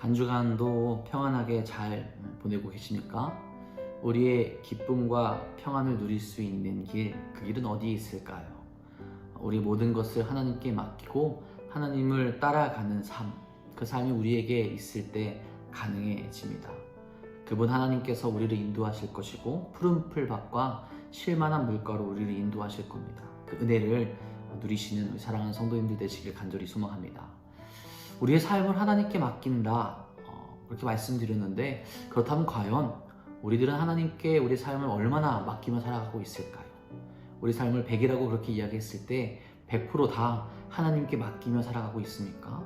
한 주간도 평안하게 잘 보내고 계십니까? 우리의 기쁨과 평안을 누릴 수 있는 길, 그 길은 어디에 있을까요? 우리 모든 것을 하나님께 맡기고 하나님을 따라가는 삶, 그 삶이 우리에게 있을 때 가능해집니다. 그분 하나님께서 우리를 인도하실 것이고 푸른 풀밭과 쉴만한 물가로 우리를 인도하실 겁니다. 그 은혜를 누리시는 우리 사랑하는 성도님들 되시길 간절히 소망합니다. 우리의 삶을 하나님께 맡긴다, 그렇게 말씀드렸는데, 그렇다면 과연 우리들은 하나님께 우리 삶을 얼마나 맡기며 살아가고 있을까요? 우리 삶을 100이라고 그렇게 이야기했을 때 100%다 하나님께 맡기며 살아가고 있습니까?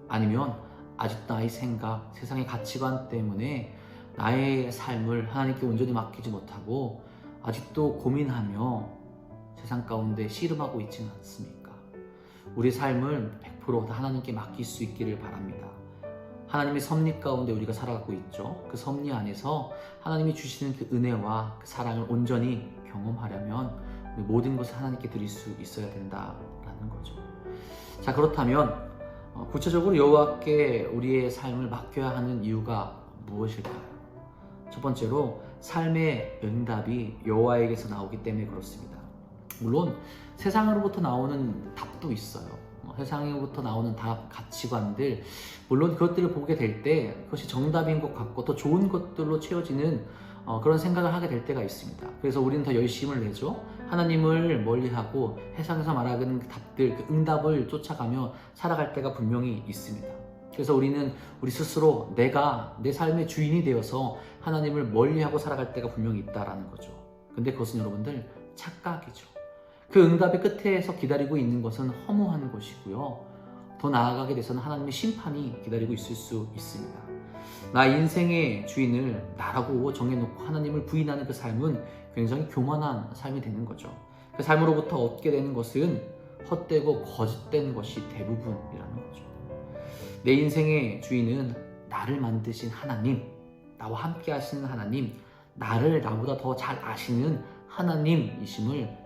아니면 아직도 나의 생각, 세상의 가치관 때문에 나의 삶을 하나님께 온전히 맡기지 못하고 아직도 고민하며 세상 가운데 씨름하고 있지는 않습니까? 우리 삶을 100%다 하나님께 맡길 수 있기를 바랍니다. 하나님의 섭리 가운데 우리가 살아가고 있죠. 그 섭리 안에서 하나님이 주시는 그 은혜와 그 사랑을 온전히 경험하려면 우리 모든 것을 하나님께 드릴 수 있어야 된다라는 거죠. 자, 그렇다면 구체적으로 여호와께 우리의 삶을 맡겨야 하는 이유가 무엇일까요? 첫 번째로 삶의 응답이 여호와에게서 나오기 때문에 그렇습니다. 물론 세상으로부터 나오는 답도 있어요. 세상으로부터 나오는 답, 가치관들, 물론 그것들을 보게 될 때 그것이 정답인 것 같고 더 좋은 것들로 채워지는 그런 생각을 하게 될 때가 있습니다. 그래서 우리는 더 열심을 내죠. 하나님을 멀리하고 세상에서 말하는 그 답들, 그 응답을 쫓아가며 살아갈 때가 분명히 있습니다. 그래서 우리는 우리 스스로 내가 내 삶의 주인이 되어서 하나님을 멀리하고 살아갈 때가 분명히 있다라는 거죠. 근데 그것은 여러분들 착각이죠. 그 응답의 끝에서 기다리고 있는 것은 허무한 것이고요. 더 나아가게 돼서는 하나님의 심판이 기다리고 있을 수 있습니다. 나 인생의 주인을 나라고 정해놓고 하나님을 부인하는 그 삶은 굉장히 교만한 삶이 되는 거죠. 그 삶으로부터 얻게 되는 것은 헛되고 거짓된 것이 대부분이라는 거죠. 내 인생의 주인은 나를 만드신 하나님, 나와 함께 하시는 하나님, 나를 나보다 더 잘 아시는 하나님이심을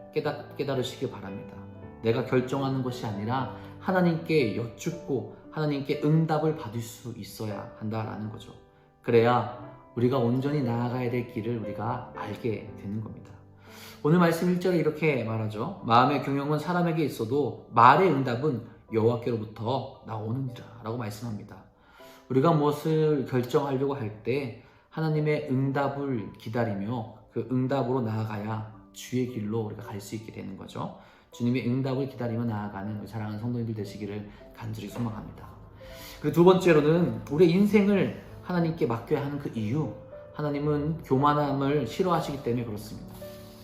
깨달으시기 바랍니다. 내가 결정하는 것이 아니라 하나님께 여쭙고 하나님께 응답을 받을 수 있어야 한다라는 거죠. 그래야 우리가 온전히 나아가야 될 길을 우리가 알게 되는 겁니다. 오늘 말씀 1절에 이렇게 말하죠. 마음의 경영은 사람에게 있어도 말의 응답은 여호와께로부터 나오느니라 라고 말씀합니다. 우리가 무엇을 결정하려고 할 때 하나님의 응답을 기다리며 그 응답으로 나아가야 주의 길로 우리가 갈 수 있게 되는 거죠. 주님의 응답을 기다리며 나아가는 우리 사랑하는 성도님들 되시기를 간절히 소망합니다. 그리고 두 번째로는 우리의 인생을 하나님께 맡겨야 하는 그 이유, 하나님은 교만함을 싫어하시기 때문에 그렇습니다.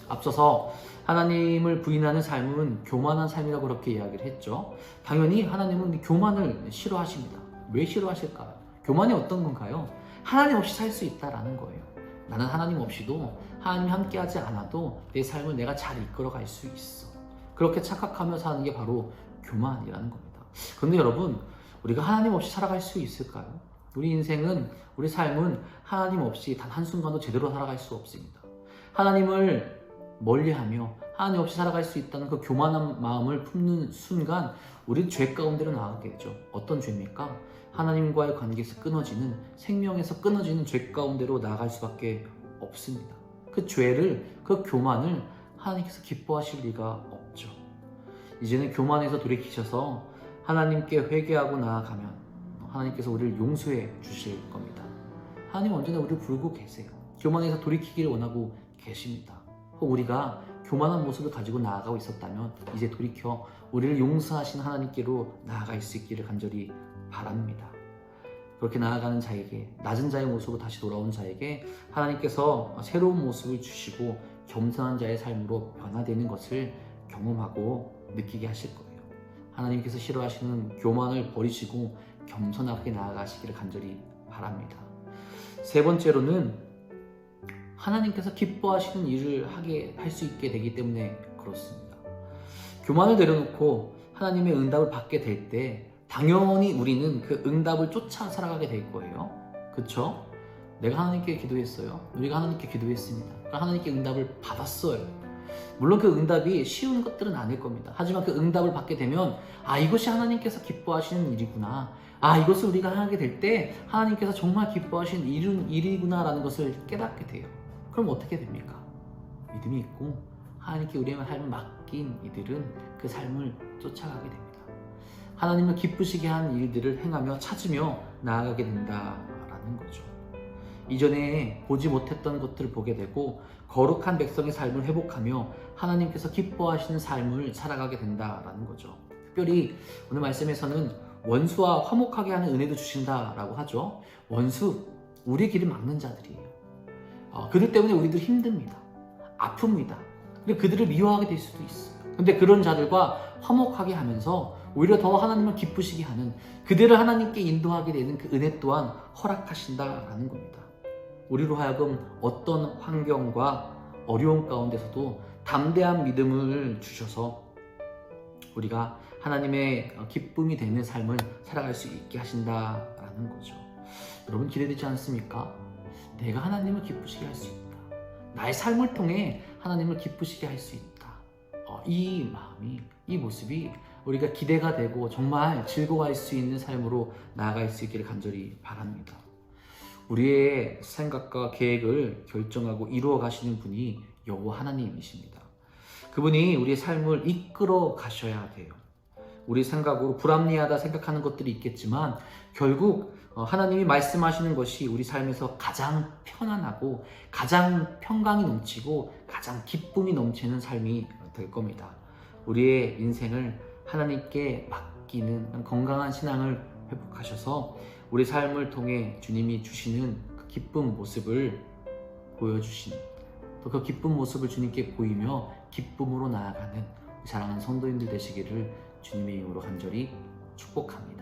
앞서서 하나님을 부인하는 삶은 교만한 삶이라고 그렇게 이야기를 했죠. 당연히 하나님은 교만을 싫어하십니다. 왜 싫어하실까요? 교만이 어떤 건가요? 하나님 없이 살 수 있다라는 거예요. 나는 하나님 없이도 하나님이 함께하지 않아도 내 삶을 내가 잘 이끌어갈 수 있어. 그렇게 착각하며 사는 게 바로 교만이라는 겁니다. 그런데 여러분, 우리가 하나님 없이 살아갈 수 있을까요? 우리 인생은, 우리 삶은 하나님 없이 단 한순간도 제대로 살아갈 수 없습니다. 하나님을 멀리하며 하나님 없이 살아갈 수 있다는 그 교만한 마음을 품는 순간 우리는 죄 가운데로 나가게 되죠. 어떤 죄입니까? 하나님과의 관계에서 끊어지는, 생명에서 끊어지는 죄 가운데로 나아갈 수밖에 없습니다. 그 죄를, 그 교만을 하나님께서 기뻐하실 리가 없죠. 이제는 교만에서 돌이키셔서 하나님께 회개하고 나아가면 하나님께서 우리를 용서해 주실 겁니다. 하나님 언제나 우리를 부르고 계세요. 교만에서 돌이키기를 원하고 계십니다. 혹 우리가 교만한 모습을 가지고 나아가고 있었다면 이제 돌이켜 우리를 용서하신 하나님께로 나아갈 수 있기를 간절히 바랍니다. 그렇게 나아가는 자에게, 낮은 자의 모습으로 다시 돌아온 자에게 하나님께서 새로운 모습을 주시고 겸손한 자의 삶으로 변화되는 것을 경험하고 느끼게 하실 거예요. 하나님께서 싫어하시는 교만을 버리시고 겸손하게 나아가시기를 간절히 바랍니다. 세 번째로는 하나님께서 기뻐하시는 일을 할 수 있게 되기 때문에 그렇습니다. 교만을 내려놓고 하나님의 응답을 받게 될 때 당연히 우리는 그 응답을 쫓아 살아가게 될 거예요. 그렇죠? 내가 하나님께 기도했어요. 우리가 하나님께 기도했습니다. 하나님께 응답을 받았어요. 물론 그 응답이 쉬운 것들은 아닐 겁니다. 하지만 그 응답을 받게 되면 이것이 하나님께서 기뻐하시는 일이구나. 아, 이것을 우리가 하게 될 때 하나님께서 정말 기뻐하신 일이구나라는 것을 깨닫게 돼요. 그럼 어떻게 됩니까? 믿음이 있고 하나님께 우리의 삶을 맡긴 이들은 그 삶을 쫓아가게 됩니다. 하나님을 기쁘시게 한 일들을 행하며 찾으며 나아가게 된다라는 거죠. 이전에 보지 못했던 것들을 보게 되고 거룩한 백성의 삶을 회복하며 하나님께서 기뻐하시는 삶을 살아가게 된다라는 거죠. 특별히 오늘 말씀에서는 원수와 화목하게 하는 은혜도 주신다라고 하죠. 원수, 우리 길을 막는 자들이에요. 그들 때문에 우리들 힘듭니다. 아픕니다. 근데 그들을 미워하게 될 수도 있어요. 근데 그런 자들과 화목하게 하면서 오히려 더 하나님을 기쁘시게 하는, 그들을 하나님께 인도하게 되는 그 은혜 또한 허락하신다라는 겁니다. 우리로 하여금 어떤 환경과 어려움 가운데서도 담대한 믿음을 주셔서 우리가 하나님의 기쁨이 되는 삶을 살아갈 수 있게 하신다라는 거죠. 여러분, 기대되지 않습니까? 내가 하나님을 기쁘시게 할 수 있다. 나의 삶을 통해 하나님을 기쁘시게 할 수 있다. 이 마음이, 이 모습이 우리가 기대가 되고 정말 즐거워할 수 있는 삶으로 나아갈 수 있기를 간절히 바랍니다. 우리의 생각과 계획을 결정하고 이루어 가시는 분이 여호와 하나님이십니다. 그분이 우리의 삶을 이끌어 가셔야 돼요. 우리 생각으로 불합리하다 생각하는 것들이 있겠지만 결국 하나님이 말씀하시는 것이 우리 삶에서 가장 편안하고 가장 평강이 넘치고 가장 기쁨이 넘치는 삶이 될 겁니다. 우리의 인생을 하나님께 맡기는 건강한 신앙을 회복하셔서 우리 삶을 통해 주님이 주시는 그 기쁜 모습을 보여주신, 또 그 기쁜 모습을 주님께 보이며 기쁨으로 나아가는 사랑하는 성도님들 되시기를 주님의 이름으로 간절히 축복합니다.